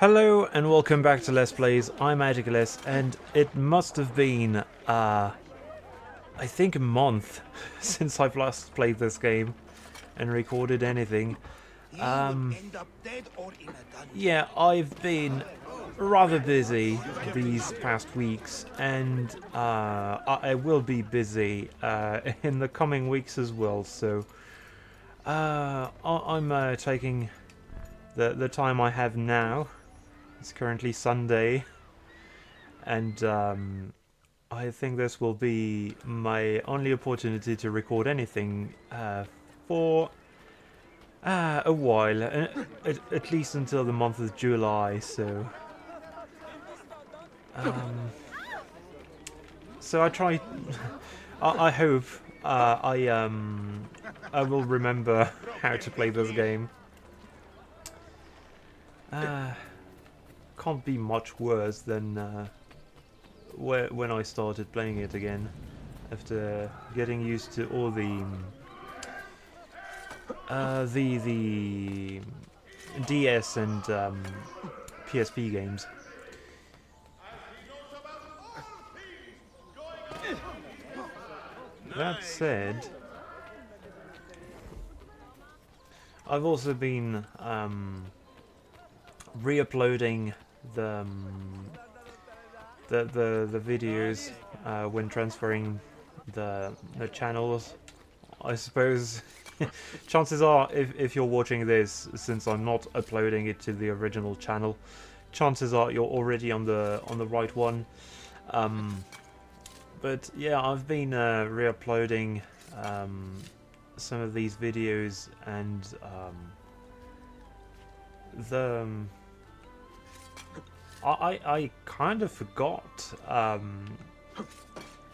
Hello and welcome back to Let's Plays. I'm Magicaless, and it must have been, I think a month since I've last played this game and recorded anything. Yeah, I've been rather busy these past weeks, and I will be busy in the coming weeks as well. So I'm taking the time I have now. It's currently Sunday, and I think this will be my only opportunity to record anything for a while, at least until the month of July. Um, so I try. I hope I will remember how to play this game. Uh, can't be much worse than when I started playing it again, after getting used to all the DS and PSP games. That said, I've also been re-uploading the videos when transferring the channels. I suppose chances are, if you're watching this, since I'm not uploading it to the original channel, chances are you're already on the right one. But yeah, I've been re-uploading some of these videos, and the I kind of forgot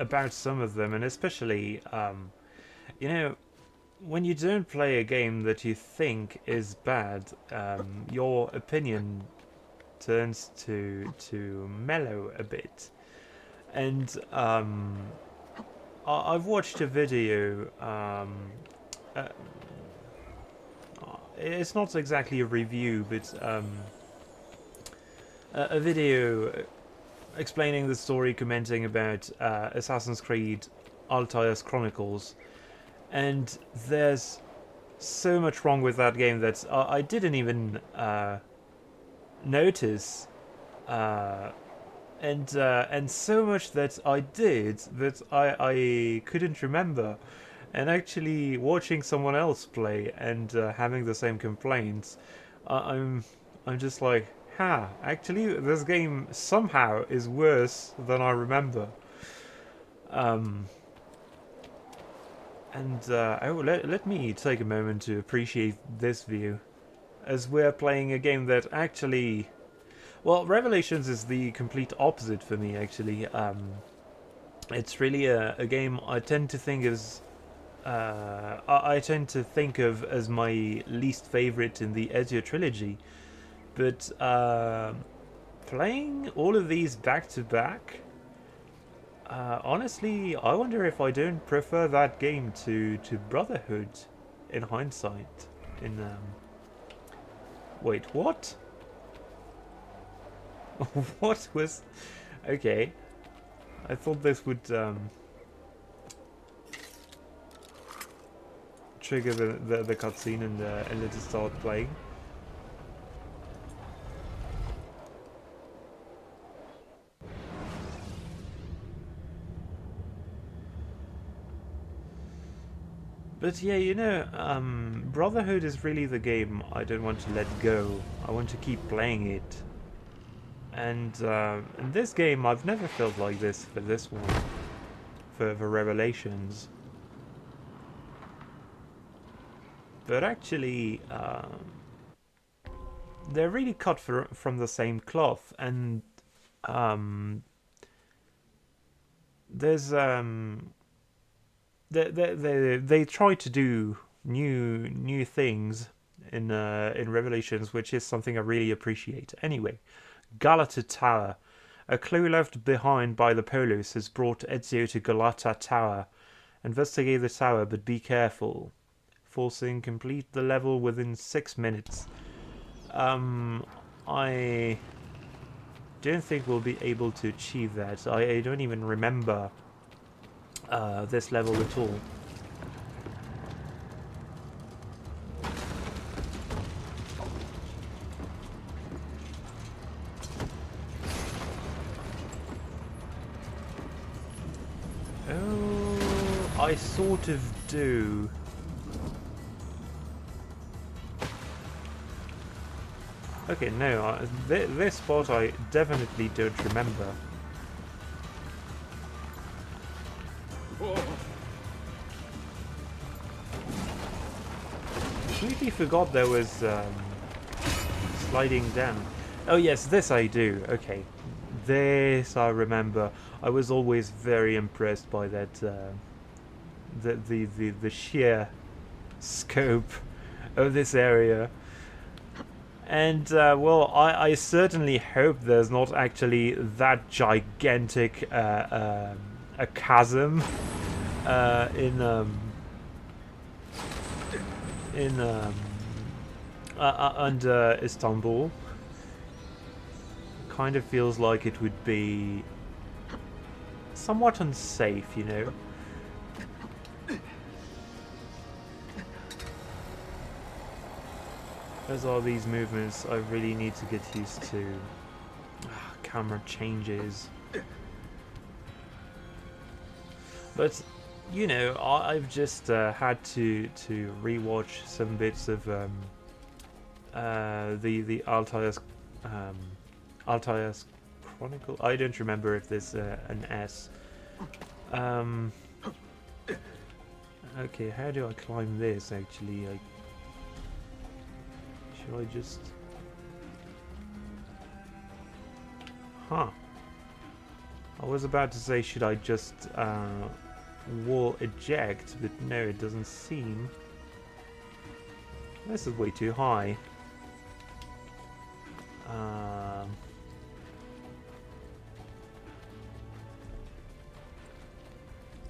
about some of them, and especially you know, when you don't play a game that you think is bad, your opinion turns to mellow a bit. And I've watched a video. Uh, it's not exactly a review, but a video explaining the story, commenting about Assassin's Creed Altair's Chronicles, and there's so much wrong with that game that I didn't even notice, and so much that I did that I couldn't remember. And actually, watching someone else play and having the same complaints, I'm just like, actually, this game somehow is worse than I remember. Um, let me take a moment to appreciate this view, as we're playing a game that actually, well, Revelations is the complete opposite for me. Actually, it's really a game I tend to think as I tend to think of as my least favorite in the Ezio trilogy. But playing all of these back to back, honestly, I wonder if I don't prefer that game to Brotherhood in hindsight. In wait, what? What was? Okay, I thought this would trigger the cutscene and let it start playing. But yeah, Brotherhood is really the game I don't want to let go. I want to keep playing it. And in this game, I've never felt like this for this one, for Revelations. But actually, they're really cut from the same cloth, and there's they try to do new things in Revelations, which is something I really appreciate. Anyway, Galata Tower. A clue left behind by the Polus has brought Ezio to Galata Tower. Investigate the tower, but be careful. Forcing complete the level within 6 minutes. I don't think we'll be able to achieve that. I don't even remember this level at all. Oh, I sort of do. Okay, no, this spot I definitely don't remember. Completely forgot there was sliding down. Oh yes, this I do. Okay, this I remember. I was always very impressed by that. The sheer scope of this area. And, well, I certainly hope there's not actually that gigantic a chasm under Istanbul. Kind of feels like it would be somewhat unsafe, you know. As are these movements I really need to get used to. Camera changes. But, you know, I've just had to rewatch some bits of the Altair's Chronicle. I don't remember if there's an S. Okay, how do I climb this actually? Should I just... Huh. I was about to say, should I just wall eject, but no, it doesn't seem. This is way too high.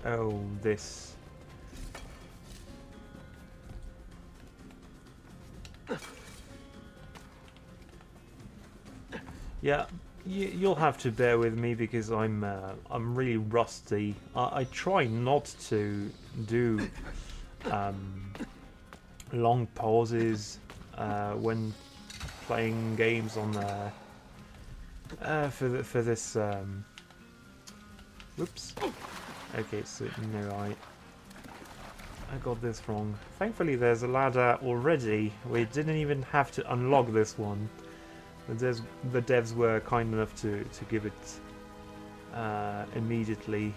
Oh, this. Yeah, you'll have to bear with me because I'm really rusty. I try not to do long pauses when playing games on for this. Whoops. Okay, so no, I got this wrong. Thankfully, there's a ladder already. We didn't even have to unlock this one. The devs were kind enough to give it immediately.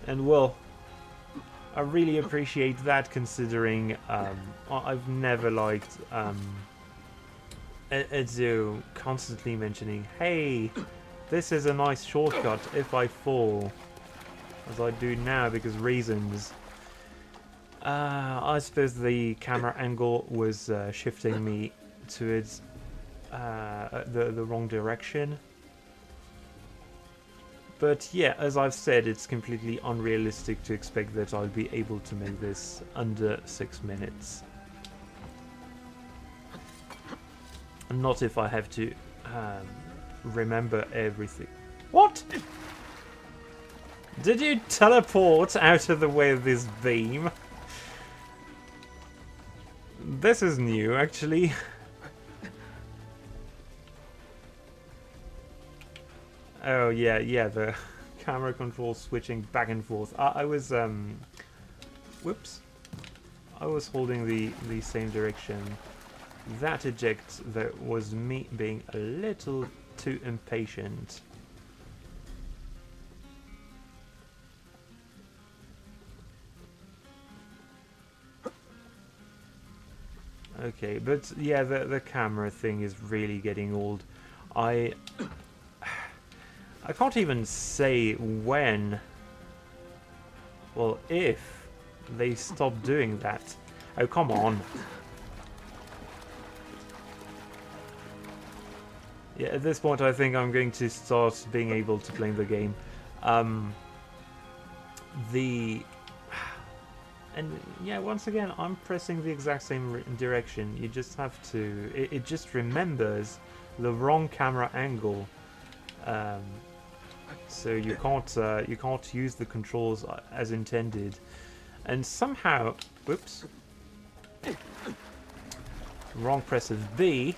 And well, I really appreciate that, considering I've never liked Edzo constantly mentioning, hey, this is a nice shortcut if I fall, as I do now because reasons. I suppose the camera angle was shifting me towards the wrong direction. But yeah, as I've said, it's completely unrealistic to expect that I'll be able to make this under 6 minutes. Not if I have to remember everything. What? Did you teleport out of the way of this beam? This is new, actually. Oh yeah, the camera control switching back and forth. I was whoops. I was holding the same direction. That eject, that was me being a little too impatient. Okay, but yeah, the camera thing is really getting old. I can't even say when, well, if they stop doing that. Oh, come on. Yeah, at this point I think I'm going to start being able to play the game. And yeah, once again, I'm pressing the exact same direction. You just have to. It just remembers the wrong camera angle, um, so you can't use the controls as intended. And somehow, whoops, wrong press of B.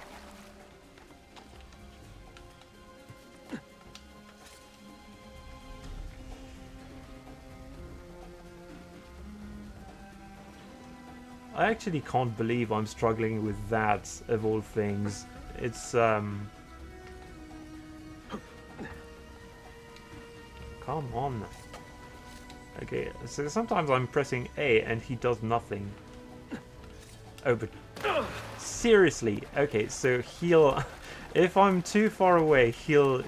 I actually can't believe I'm struggling with that, of all things. It's, come on. Okay, so sometimes I'm pressing A and he does nothing. Oh, but seriously. Okay, so he'll... If I'm too far away, he'll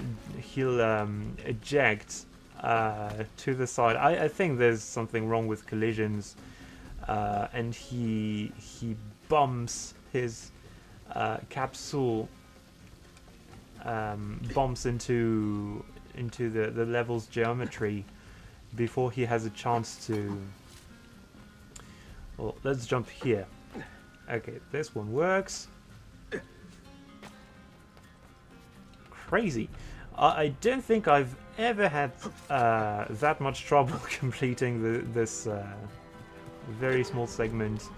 eject to the side. I think there's something wrong with collisions. And he bumps his capsule, bumps into the level's geometry before he has a chance to. Well, let's jump here. Okay, this one works. Crazy. I don't think I've ever had that much trouble completing this very small segment.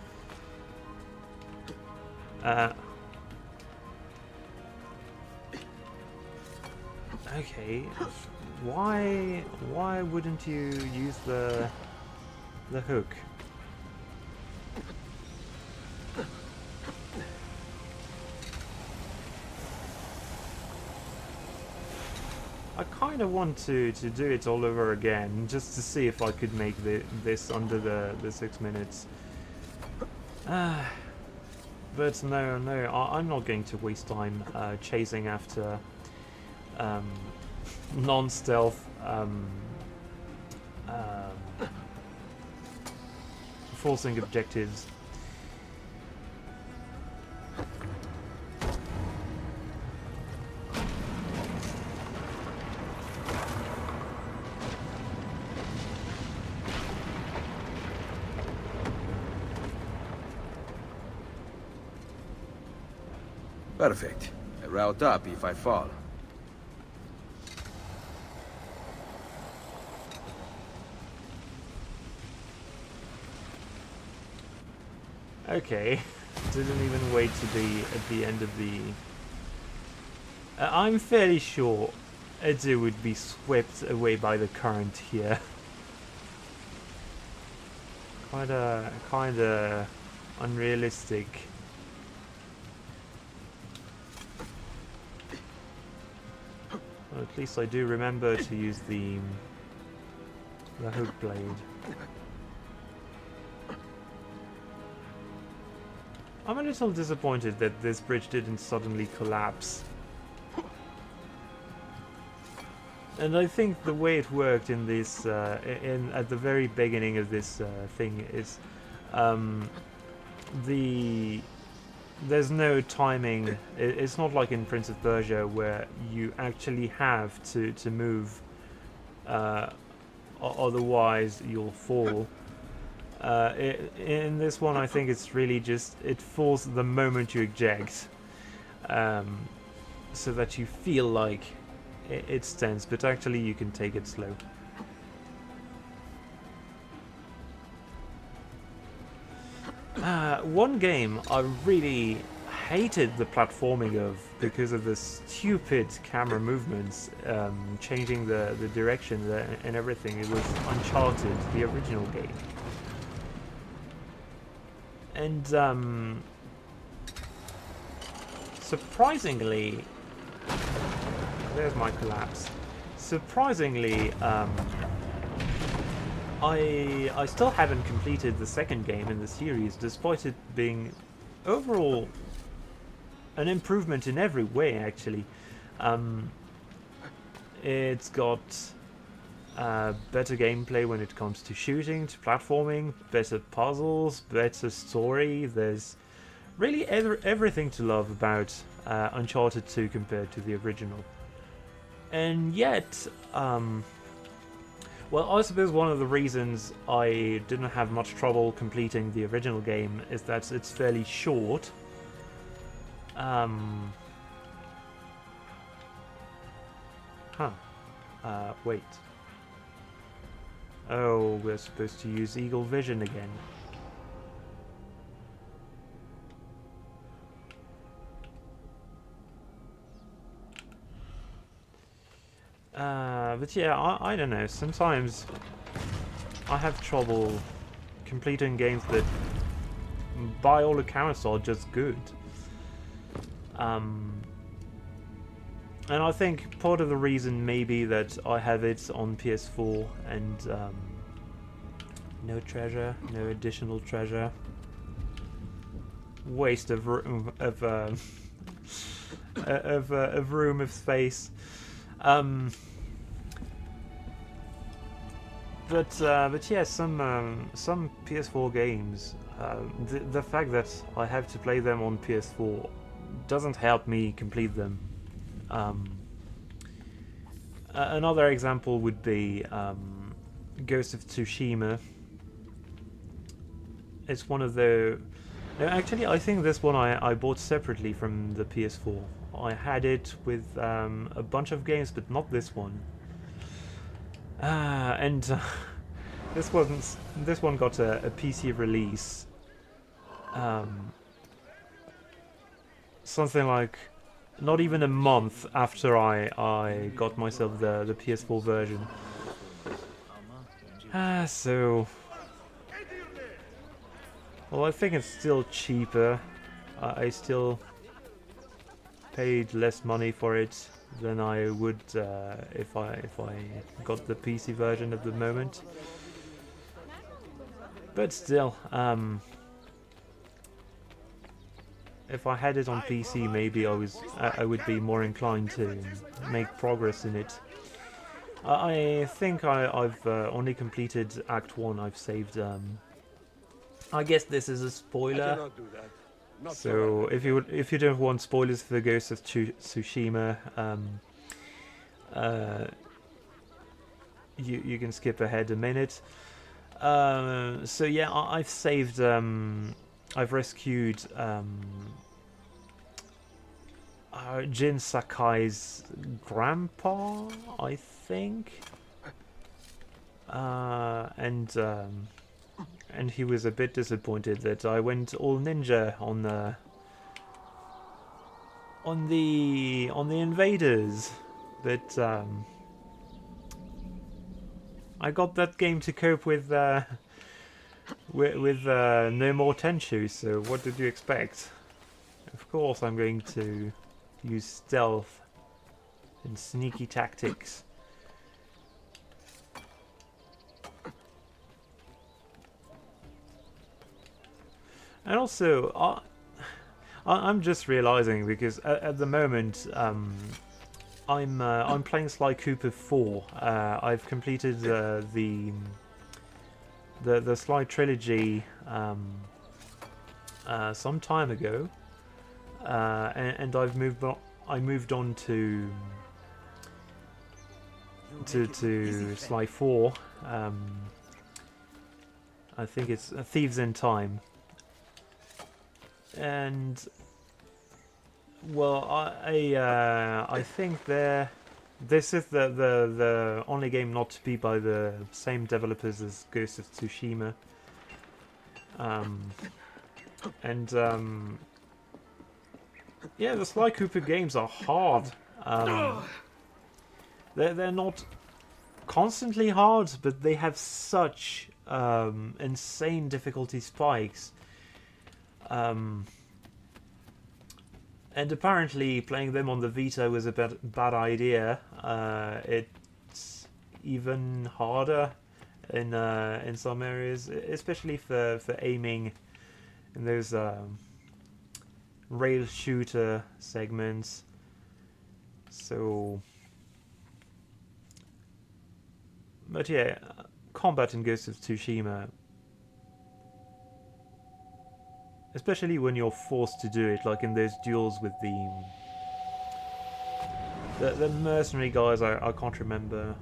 Okay, why wouldn't you use the hook? I kind of want to do it all over again, just to see if I could make this under the 6 minutes. But no, I'm not going to waste time chasing after non-stealth forcing objectives. Perfect. I route up if I fall. Okay, didn't even wait to be at the end of the... I'm fairly sure Edu would be swept away by the current here. Kinda unrealistic. Well, at least I do remember to use the hook blade. I'm a little disappointed that this bridge didn't suddenly collapse. And I think the way it worked in this, at the very beginning of this thing is, there's no timing. It's not like in Prince of Persia where you actually have to move, otherwise you'll fall. In this one, I think it's really just it falls the moment you eject, so that you feel like it's tense, but actually you can take it slow. One game I really hated the platforming of because of the stupid camera movements, changing the direction and everything. It was Uncharted, the original game. And surprisingly, there's my collapse. Surprisingly, I still haven't completed the second game in the series, despite it being overall an improvement in every way. Actually, it's got better gameplay when it comes to shooting, to platforming, better puzzles, better story. There's really everything to love about Uncharted 2 compared to the original. And yet, Well, I suppose one of the reasons I didn't have much trouble completing the original game is that it's fairly short. Um, huh. Wait. Oh, we're supposed to use Eagle Vision again. But yeah, I don't know. Sometimes I have trouble completing games that, by all accounts, are just good. And I think part of the reason may be that I have it on PS4 and no treasure, no additional treasure. Waste of room of room of space. But yeah, some PS4 games, the fact that I have to play them on PS4 doesn't help me complete them. Another example would be Ghost of Tsushima. It's one of the... No, actually, I think this one I bought separately from the PS4. I had it with a bunch of games, but not this one. And this one got a PC release. Something like not even a month after I got myself the PS4 version. So... Well, I think it's still cheaper. I still paid less money for it than I would if I got the PC version at the moment. But still, if I had it on PC, maybe I would be more inclined to make progress in it. I think I've only completed Act 1. I've saved. I guess this is a spoiler. So if you don't want spoilers for the Ghost of Tsushima, you can skip ahead a minute. So yeah, I've saved. I've rescued Jin Sakai's grandpa, I think, and he was a bit disappointed that I went all ninja on the invaders, but I got that game to cope with no more Tenchu. So what did you expect? Of course, I'm going to use stealth and sneaky tactics. And also, I'm just realizing, because at the moment I'm playing Sly Cooper 4. I've completed the Sly Trilogy some time ago, and I moved on to Sly 4. I think it's Thieves in Time. And well, I think this is the only game not to be by the same developers as Ghost of Tsushima. Yeah, the Sly Cooper games are hard. They're not constantly hard, but they have such insane difficulty spikes. And apparently playing them on the Vita was a bad idea. It's even harder in some areas, especially for aiming in those rail shooter segments. So, but yeah, combat in Ghost of Tsushima, especially when you're forced to do it, like in those duels with the mercenary guys. I can't remember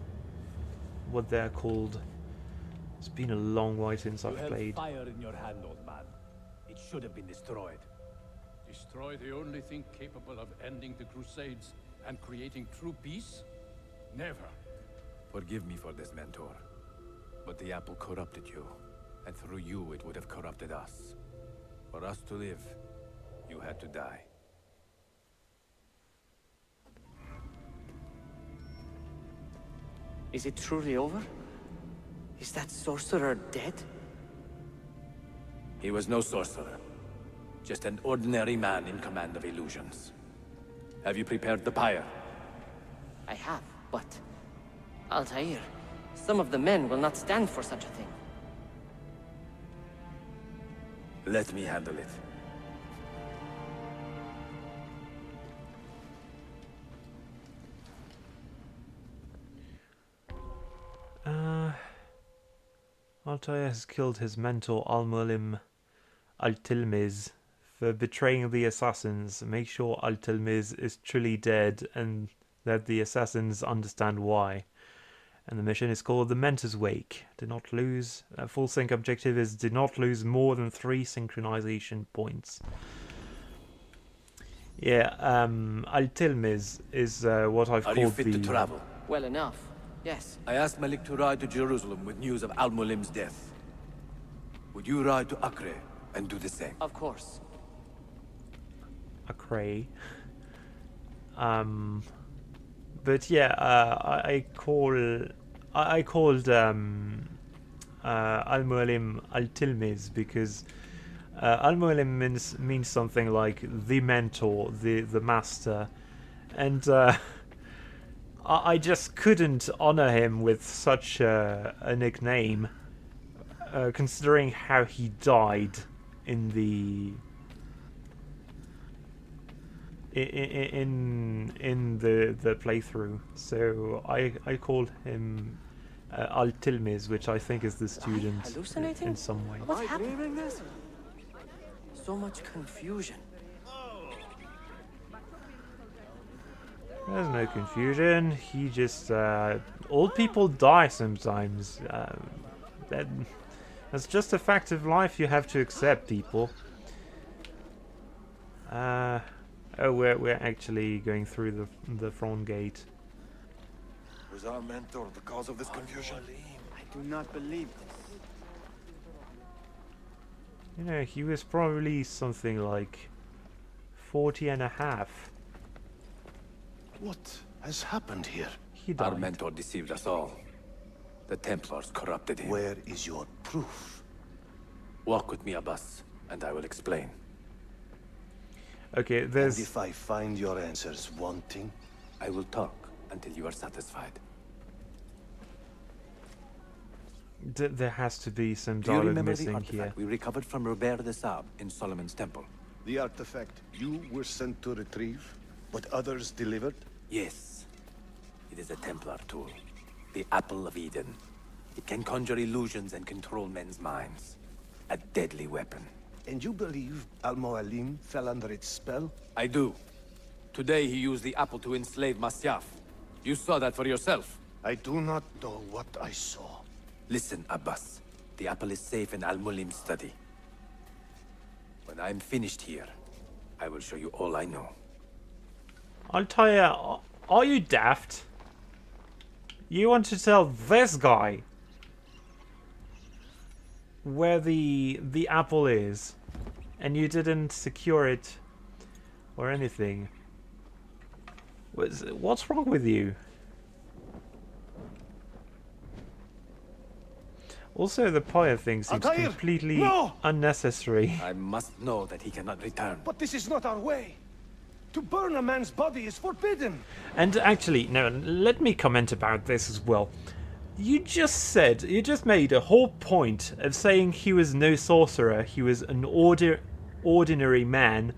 what they're called. It's been a long while since You I've held played. fire in your hand, old man. It should have been destroyed. Destroy the only thing capable of ending the Crusades and creating true peace? Never. Forgive me for this, Mentor. But the apple corrupted you, and through you it would have corrupted us. For us to live, you had to die. Is it truly over? Is that sorcerer dead? He was no sorcerer. Just an ordinary man in command of illusions. Have you prepared the pyre? I have, but... Altair, some of the men will not stand for such a thing. Let me handle it. Altair has killed his mentor Al-Mualim Al-Tilmiz for betraying the assassins. Make sure Al-Tilmiz is truly dead and that the assassins understand why. And the mission is called the Mentor's Wake. Do not lose. Full sync objective is do not lose more than 3 synchronization points. Yeah, Al-Tilmiz is what I've Are called you fit the... to travel? Well enough, yes. I asked Malik to ride to Jerusalem with news of Al-Mulim's death. Would you ride to Acre and do the same? Of course. Acre. But yeah, I called Al-Mualim Al-Tilmiz because Al-Mualim means something like the mentor, the master, and I just couldn't honor him with such a nickname, considering how he died in the the playthrough. So I called him Al-Tilmiz, which I think is the student hallucinating? in some way. What happened? So much confusion. There's no confusion. He just old people die sometimes. That's just a fact of life. You have to accept, people. Oh, we're actually going through the front gate. Was our mentor the cause of this confusion? I do not believe this. You know, he was probably something like 40 and a half. What has happened here? He Our died. mentor deceived us all. The Templars corrupted him. Where is your proof? Walk with me, Abbas, and I will explain. Okay, And there's... if I find your answers wanting? I will talk until you are satisfied. there has to be some Do you dialogue remember the missing artifact here. we recovered from Robert de Sab in Solomon's temple? The artifact you were sent to retrieve, but others delivered? Yes. It is a Templar tool. The Apple of Eden. It can conjure illusions and control men's minds. A deadly weapon. And you believe Al-Mualim fell under its spell? I do. Today he used the apple to enslave Masyaf. You saw that for yourself. I do not know what I saw. Listen, Abbas. The apple is safe in Al-Mulim's study. When I'm finished here, I will show you all I know. Altair, are you daft? You want to tell this guy where the apple is, and you didn't secure it or anything? What's wrong with you? Also, the pyre thing seems Altair! completely No! unnecessary. I must know that he cannot return. But this is not our way. To burn a man's body is forbidden. And actually, no, let me comment about this as well. You just made a whole point of saying he was no sorcerer, he was an ordinary man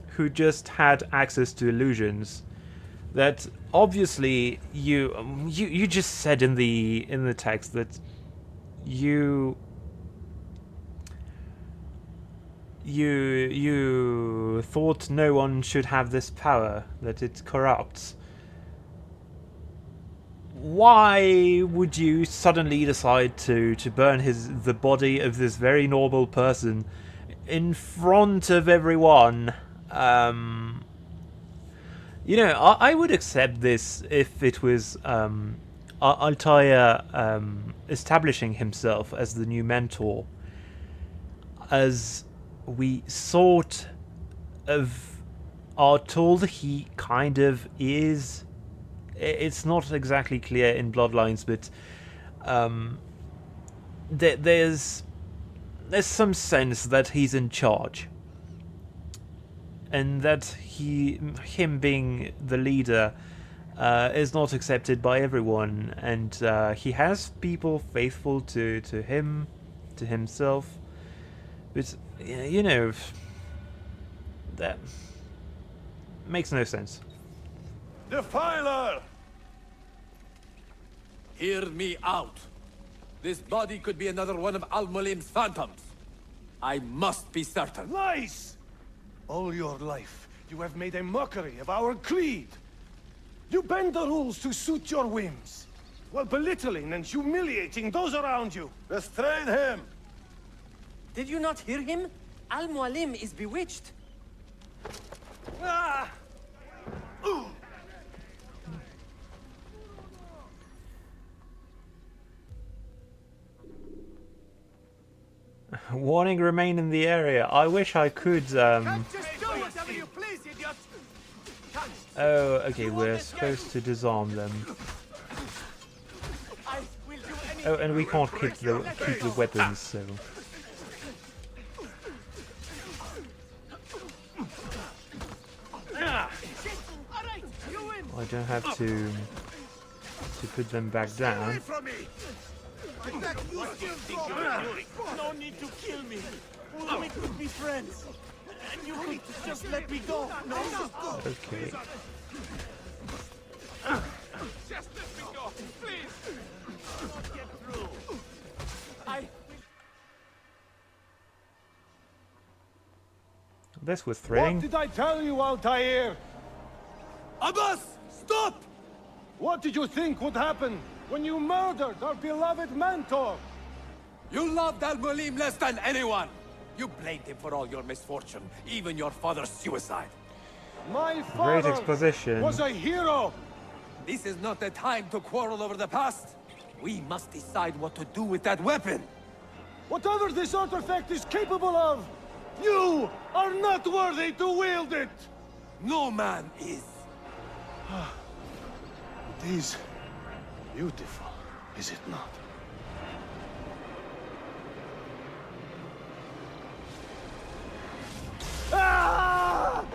who just had access to illusions. That obviously you just said in the text that you thought no one should have this power, that it corrupts. why would you suddenly decide to burn the body of this very normal person in front of everyone? You know, I would accept this if it was Altair establishing himself as the new mentor, as we sort of are told he kind of is. It's not exactly clear in Bloodlines, but there's some sense that he's in charge, and that him being the leader is not accepted by everyone, and he has people faithful to him, to himself. But you know, that makes no sense. Defiler! Hear me out. This body could be another one of Al-Mulim's phantoms. I must be certain. Lies! All your life, you have made a mockery of our creed. You bend the rules to suit your whims, while belittling and humiliating those around you. Restrain him! Did you not hear him? Al-Mualim is bewitched. Ah! Ooh. Warning, remain in the area. I wish I could. Just do whatever you please, idiot! Oh, okay, we're supposed to disarm them. I will do anything. Oh, and we can't keep the weapons, so. Alright, you win! I don't have to put them back down. No need to kill me. We could be friends. And you could just let me go. No? Okay. Just let me go, please. Not get through. This was What thrilling. did I tell you, Altair? Abbas! Stop! What did you think would happen when you murdered our beloved mentor? You loved Al-Mulim less than anyone! You blamed him for all your misfortune, even your father's suicide. My father exposition. was a hero! This is not the time to quarrel over the past. We must decide what to do with that weapon. Whatever this artifact is capable of, you are not worthy to wield it! No man is. It is beautiful, is it not? Ah!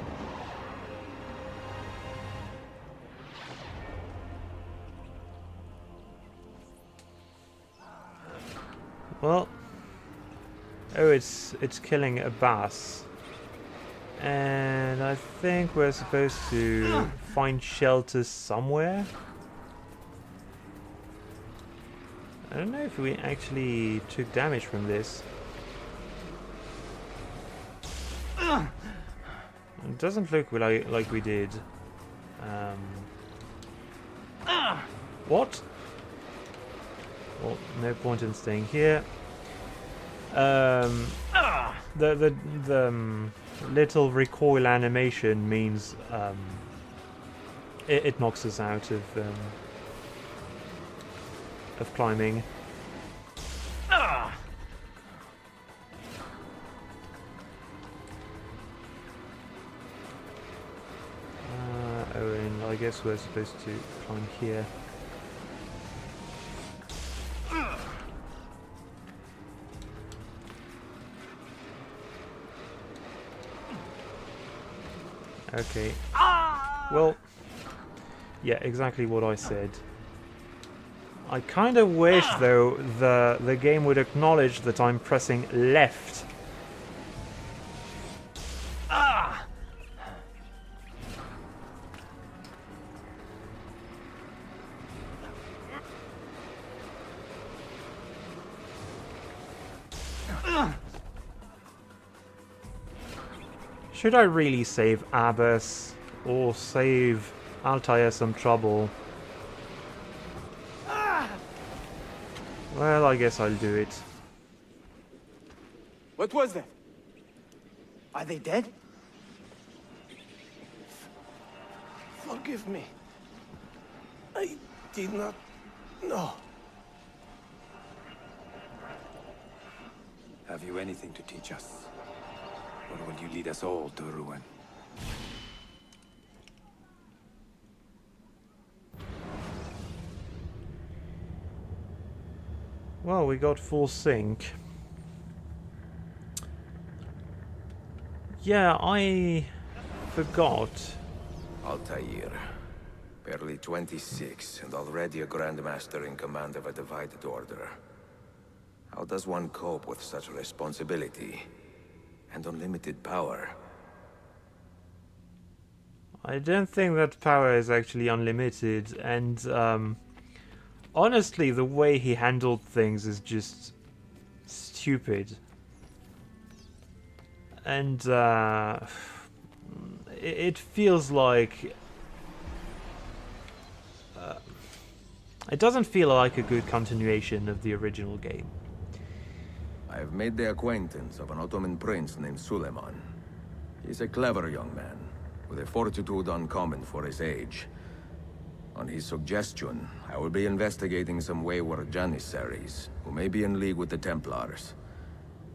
Well, oh, it's killing Abbas, and I think we're supposed to find shelter somewhere. I don't know if we actually took damage from this. It doesn't look like we did. What? Well, no point in staying here. The little recoil animation means it knocks us out of climbing. Oh, and I guess we're supposed to climb here. Okay. Well, yeah, exactly what I said. I kind of wish, though, the game would acknowledge that I'm pressing left. Should I really save Abbas or save Altair some trouble? Well, I guess I'll do it. What was that? Are they dead? Forgive me. I did not know. Have you anything to teach us? Or will you lead us all to ruin? Well, we got full sync. Yeah, I forgot. Altair. Barely 26, and already a Grandmaster in command of a divided order. How does one cope with such responsibility and unlimited power? I don't think that power is actually unlimited, and honestly, the way he handled things is just stupid. And it feels like it doesn't feel like a good continuation of the original game. I have made the acquaintance of an Ottoman prince named Suleiman. He's a clever young man, with a fortitude uncommon for his age. On his suggestion, I will be investigating some wayward Janissaries, who may be in league with the Templars.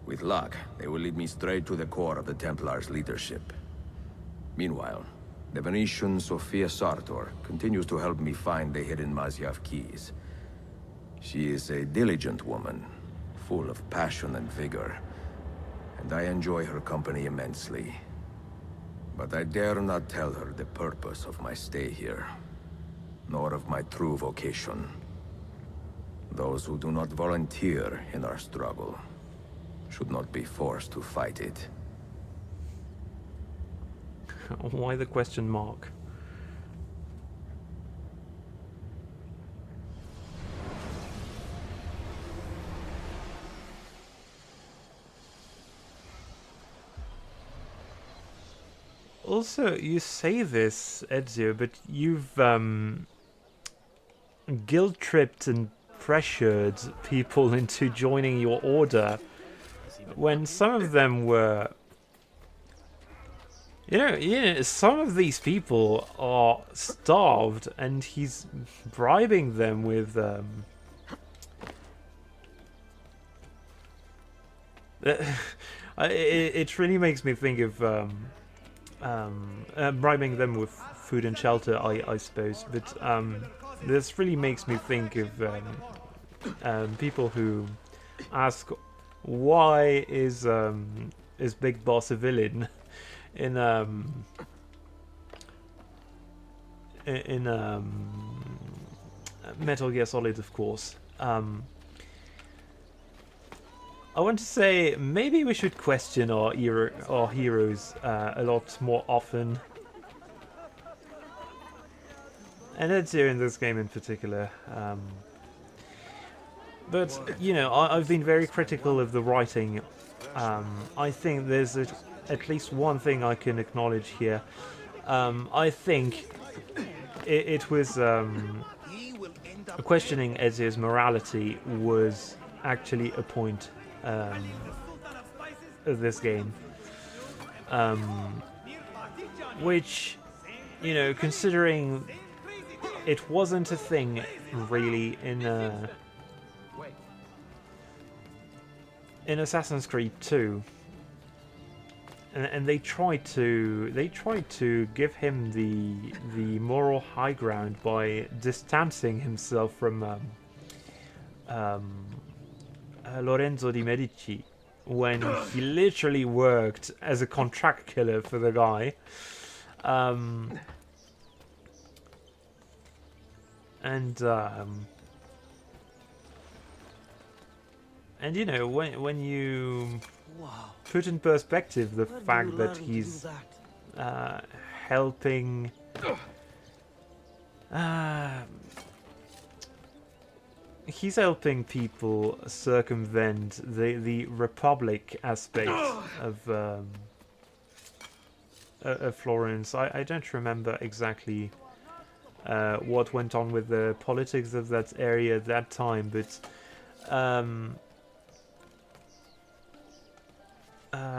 With luck, they will lead me straight to the core of the Templars' leadership. Meanwhile, the Venetian Sophia Sartor continues to help me find the hidden Masyaf keys. She is a diligent woman, full of passion and vigor, and I enjoy her company immensely. But I dare not tell her the purpose of my stay here, nor of my true vocation. Those who do not volunteer in our struggle should not be forced to fight it. Why the question mark? Also, you say this, Ezio, but you've guilt-tripped and pressured people into joining your order when some of them were... You know, some of these people are starved, and he's bribing them with it really makes me think of bribing them with food and shelter, I suppose. But this really makes me think of people who ask, why is Big Boss a villain? In Metal Gear Solid, of course. I want to say maybe we should question our heroes a lot more often, and Ezio in this game in particular. But you know, I've been very critical of the writing. I think there's at least one thing I can acknowledge here. I think it was questioning Ezio's morality was actually a point of this game, which, you know, considering it wasn't a thing really in Assassin's Creed 2. And they tried to give him the moral high ground by distancing himself from Lorenzo di Medici, when he literally worked as a contract killer for the guy. And you know, when you put in perspective the fact that he's helping people circumvent the Republic aspect of Florence. I don't remember exactly what went on with the politics of that area at that time, but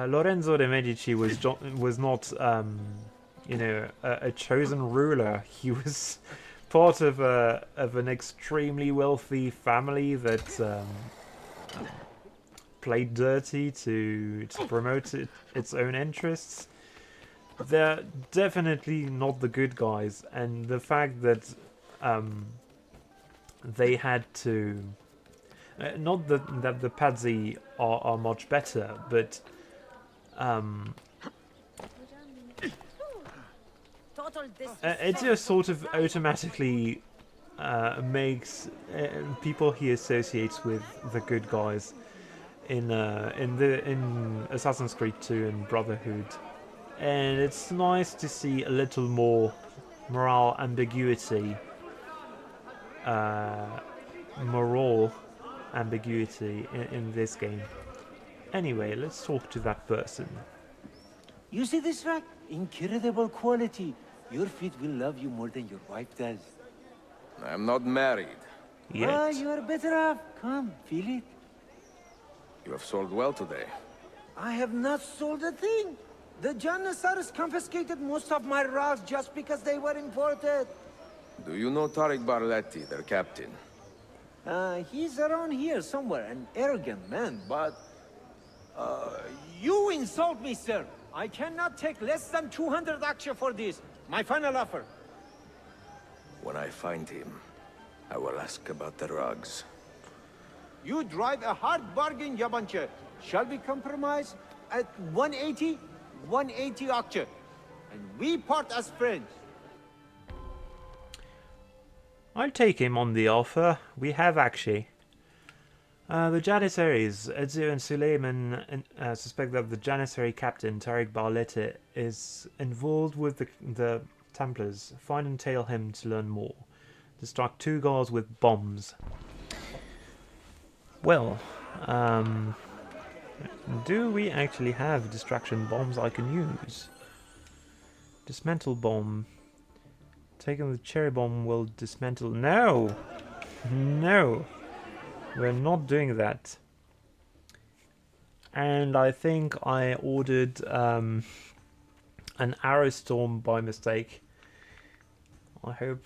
Lorenzo de' Medici was not, you know, a chosen ruler. He was part of an extremely wealthy family that played dirty to promote its own interests. They're definitely not the good guys, and the fact that they had to. Not that the Pazzi are much better, but it just sort of automatically makes people he associates with the good guys in Assassin's Creed 2 and Brotherhood, and it's nice to see a little more moral ambiguity, moral ambiguity in this game. Anyway, let's talk to that person. You see this rack? Incredible quality. Your feet will love you more than your wife does. I'm not married. Yet. Ah, you are better off. Come, feel it. You have sold well today. I have not sold a thing. The Janissaries confiscated most of my rocks just because they were imported. Do you know Tariq Barletti, their captain? He's around here somewhere, an arrogant man, but... you insult me, sir! I cannot take less than 200 aksha for this. My final offer. When I find him, I will ask about the rugs. You drive a hard bargain, Yabanche. Shall we compromise at 180? 180 aksha. And we part as friends. I'll take him on the offer. We have actually. The Janissaries, Ezio and Suleiman, suspect that the Janissary captain, Tariq Barletta, is involved with the Templars. Find and tail him to learn more. Distract 2 guards with bombs. Well, do we actually have distraction bombs I can use? Dismantle bomb. Taking the cherry bomb will dismantle. No! No! We're not doing that. And I think I ordered an arrow storm by mistake. I hope...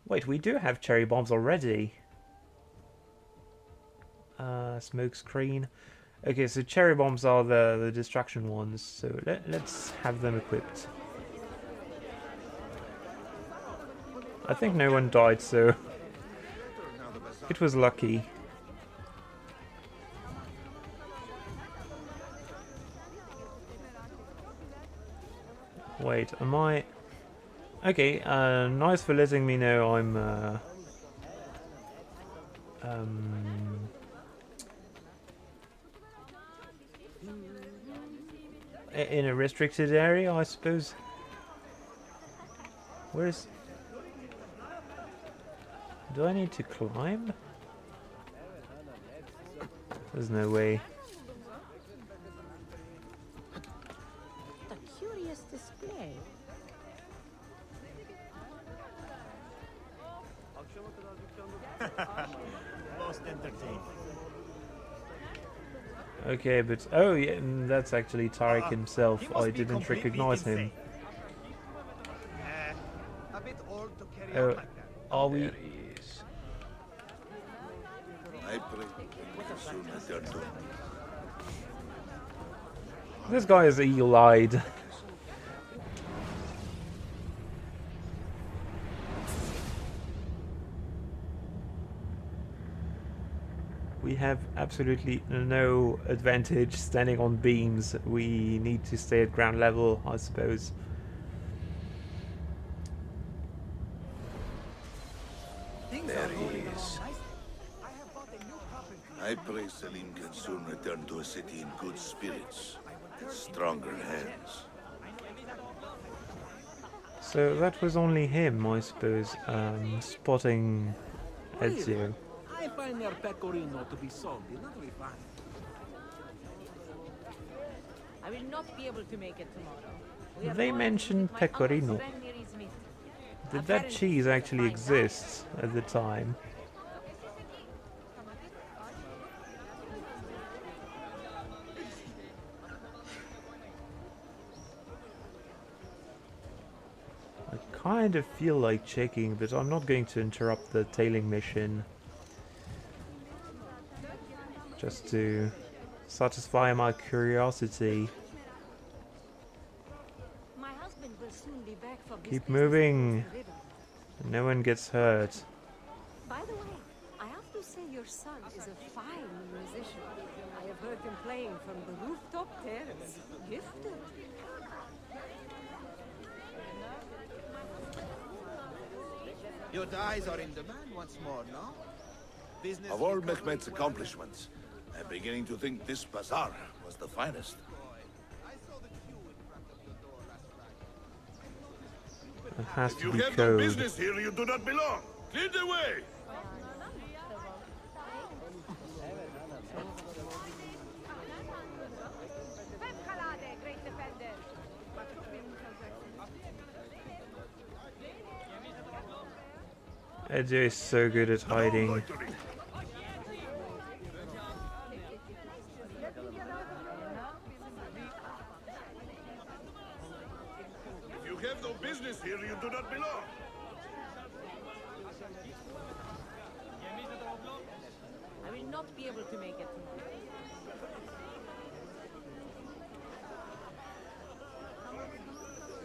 Wait, we do have cherry bombs already. Smoke screen. Okay, so cherry bombs are the distraction ones, so let's have them equipped. I think no one died, so it was lucky. Wait, am I... Okay, nice for letting me know I'm in a restricted area, I suppose. Where's... Do I need to climb? There's no way. A curious display. Most entertaining. Okay, but oh yeah, that's actually Tariq himself. I didn't recognize him. A bit old to carry Oh, on like that. are we? There he is. I pray we can soon return to him. This guy is eagle-eyed. We have absolutely no advantage standing on beams. We need to stay at ground level, I suppose. There he is. I pray Selim can soon return to a city in good spirits, stronger hands. So that was only him, I suppose, spotting Ezio. I find their pecorino to be soggy, not refined. I will not be able to make it tomorrow. We are They going mentioned to visit my pecorino. uncle's friend near Izmit. Did that cheese actually exist at the time? I kind of feel like checking, but I'm not going to interrupt the tailing mission. Just to satisfy my curiosity. My husband will soon be back from his Keep business moving. across the river. No one gets hurt. By the way, I have to say your son is a fine musician. I have heard him playing from the rooftop terrace. Gifted. Your dyes are in demand once more, no? Business Of all Mehmet's accomplishments, I'm beginning to think this bazaar was the finest. I saw the queue in front of your door last Friday. It has If to you be have no code. business here, you do not belong. Clear the way. Great defender. Ezio is so good at hiding. Loitering. If you have no business here, you do not belong. I will not be able to make it tomorrow.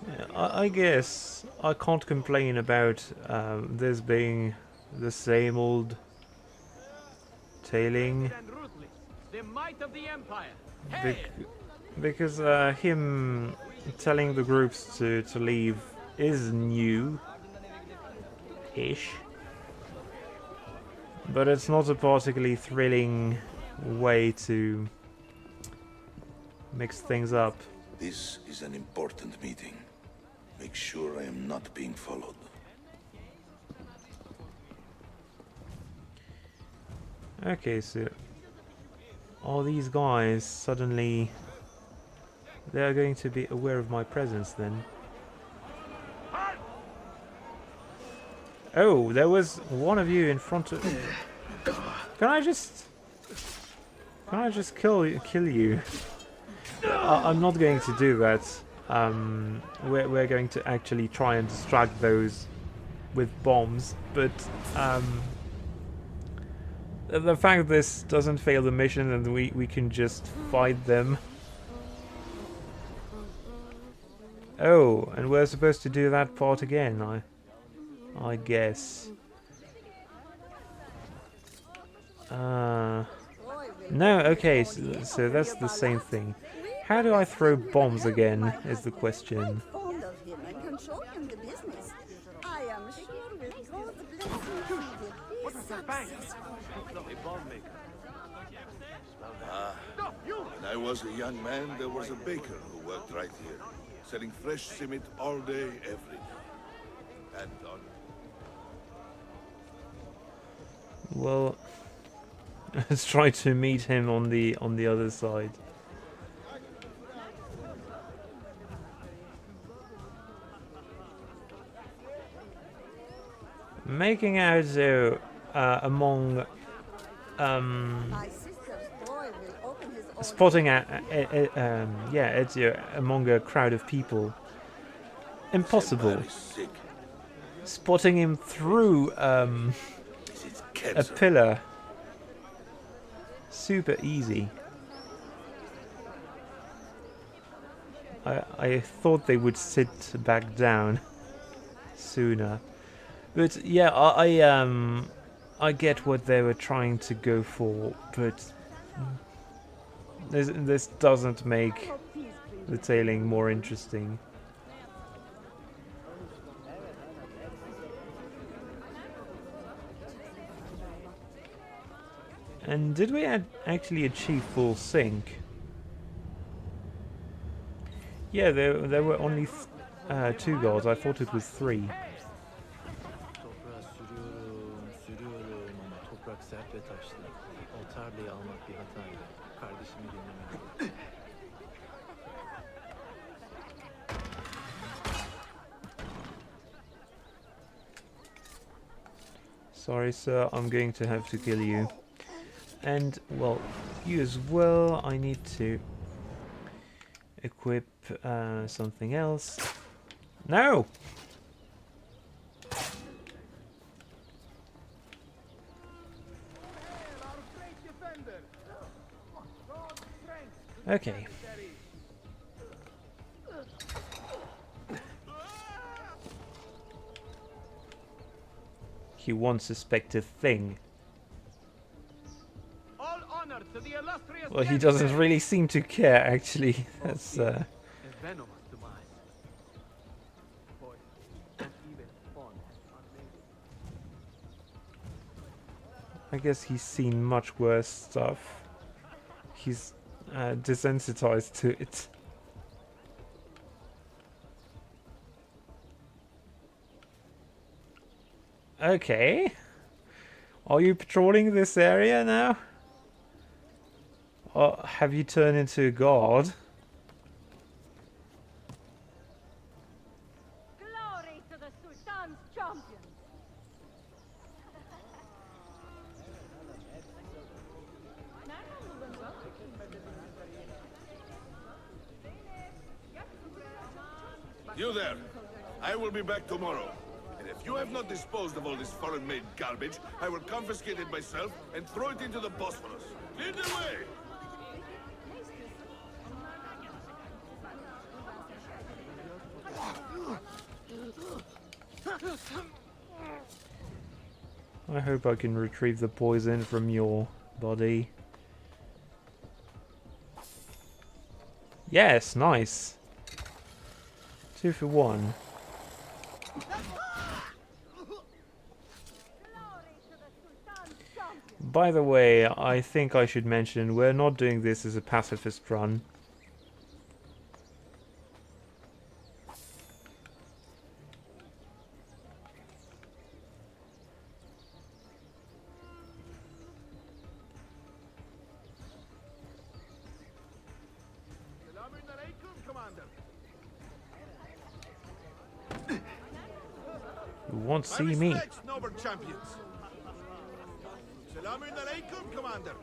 Yeah, I guess I can't complain about this being the same old tailing. The might of the Empire. Because him telling the groups to leave is new-ish. But it's not a particularly thrilling way to mix things up. This is an important meeting. Make sure I am not being followed. Okay, so all these guys suddenly they're going to be aware of my presence then. Oh, there was one of you in front of. Can I just kill you? I'm not going to do that. We're going to actually try and distract those with bombs, but the fact this doesn't fail the mission and we can just fight them. Oh, and we're supposed to do that part again, I guess. No, okay, so that's the same thing. How do I throw bombs again, is the question. Fond of him and can show him the business. I am sure with God's blessing he will be successful. When I was a young man, there was a baker who worked right here, selling fresh cement all day, every day. And on. Well, let's try to meet him on the other side. Making out among My sister's boy will open his own spotting Ezio among a crowd of people. Impossible. Very sick. Spotting him through This is a cancer. pillar. Super easy. I thought they would sit back down sooner. But yeah, I get what they were trying to go for, but this doesn't make the tailing more interesting. And did we actually achieve full sync? Yeah, there were only 2 goals. I thought it was 3. Sürüyorum ama toprak sert ve taşlı. O tarlayı almak bir hataydı. Kardeşimi dinlemeliydim. Sorry, sir, I'm going to have to kill you. And, well, you as well. I need to equip something else. No! Okay. He won't suspect a thing. All honor to the illustrious Well, he doesn't really seem to care, actually. That's, venomous demise. Boy, and even fun I guess he's seen much worse stuff. He's desensitized to it. Okay. Are you patrolling this area now? Or have you turned into a god? Glory to the Sultan's champions! You there. I will be back tomorrow. And if you have not disposed of all this foreign-made garbage, I will confiscate it myself and throw it into the Bosphorus. Lead the way! I hope I can retrieve the poison from your body. Yes, nice. 2 for 1. By the way, I think I should mention we're not doing this as a pacifist run. You won't see me. Noble champions. Selamun alaikum, Commander.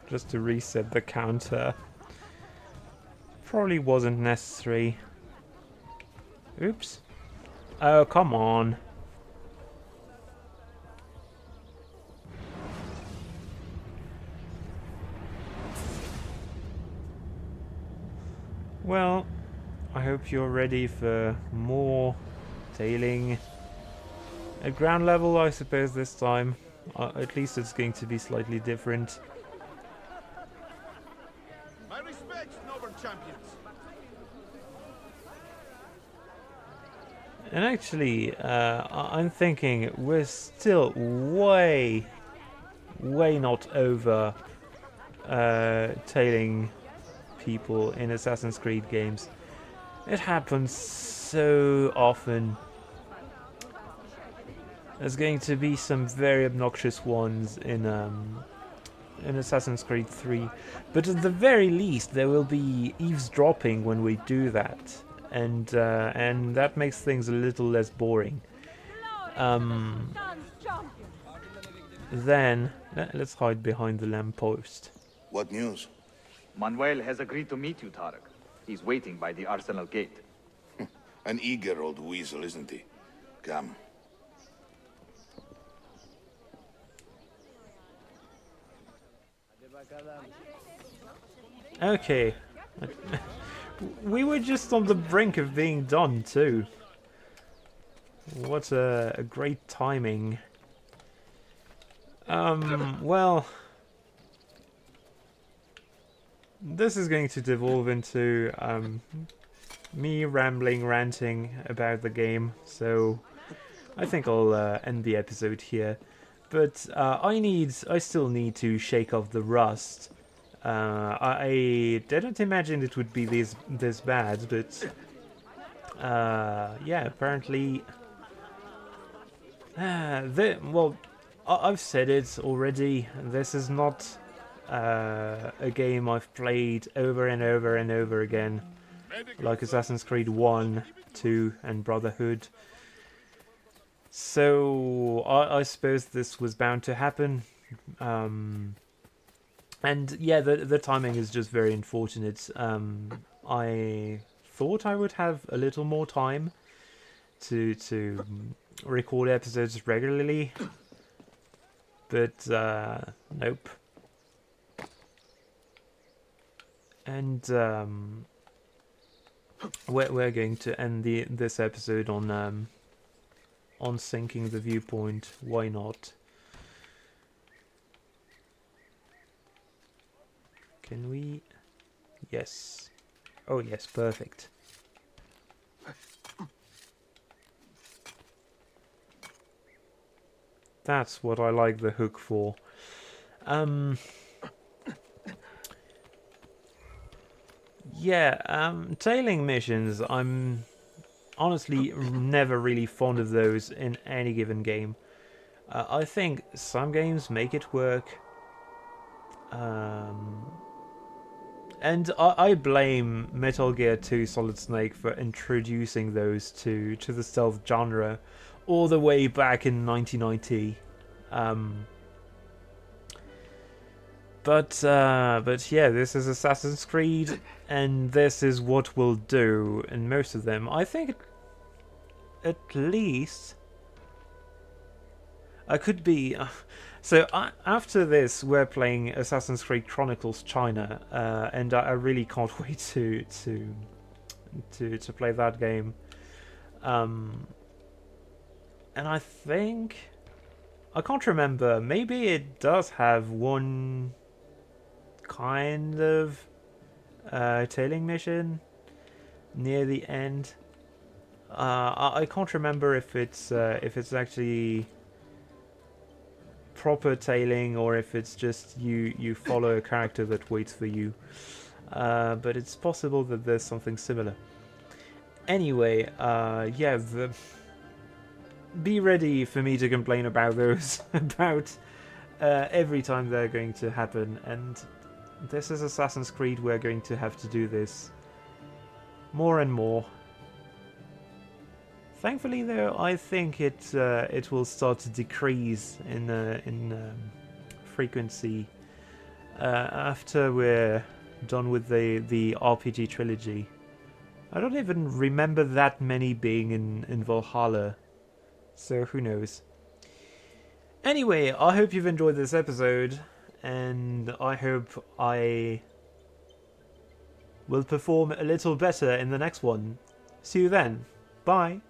Just to reset the counter. Probably wasn't necessary. Oops. Oh, come on. Well, I hope you're ready for more tailing. At ground level, I suppose this time. At least it's going to be slightly different. My respects, noble champions. And actually, I'm thinking we're still way not over tailing people in Assassin's Creed games. It happens so often. There's going to be some very obnoxious ones in Assassin's Creed 3, but at the very least there will be eavesdropping when we do that, and that makes things a little less boring. Then let's hide behind the lamppost. What news? Manuel has agreed to meet you, Tarek. He's waiting by the arsenal gate. An eager old weasel, isn't he? Come. Okay. We were just on the brink of being done, too. What a great timing. Well... This is going to devolve into me ranting about the game, so I think I'll end the episode here. But I still need to shake off the rust. I didn't imagine it would be this bad, but yeah, apparently. Well, I've said it already. This is not a game I've played over and over and over again, like Assassin's Creed 1, 2, and Brotherhood. So I suppose this was bound to happen. And yeah, the timing is just very unfortunate. I thought I would have a little more time to record episodes regularly, but nope. And we're going to end this episode on syncing the viewpoint. Why not? Can we? Yes. Oh yes, perfect. That's what I like the hook for. Yeah, tailing missions, I'm honestly never really fond of those in any given game. I think some games make it work. And I blame Metal Gear 2 Solid Snake for introducing those to the stealth genre all the way back in 1990. But yeah, this is Assassin's Creed, and this is what we'll do in most of them. I think at least I could be. So after this, we're playing Assassin's Creed Chronicles China, and I really can't wait to play that game. And I think I can't remember. Maybe it does have one kind of tailing mission near the end. I can't remember if it's actually proper tailing or if it's just you follow a character that waits for you. But it's possible that there's something similar. Anyway, yeah, be ready for me to complain about those about every time they're going to happen, and this is Assassin's Creed. We're going to have to do this more and more. Thankfully, though, I think it will start to decrease in frequency after we're done with the RPG trilogy. I don't even remember that many being in Valhalla, so who knows. Anyway, I hope you've enjoyed this episode, and I hope I will perform a little better in the next one. See you then. Bye.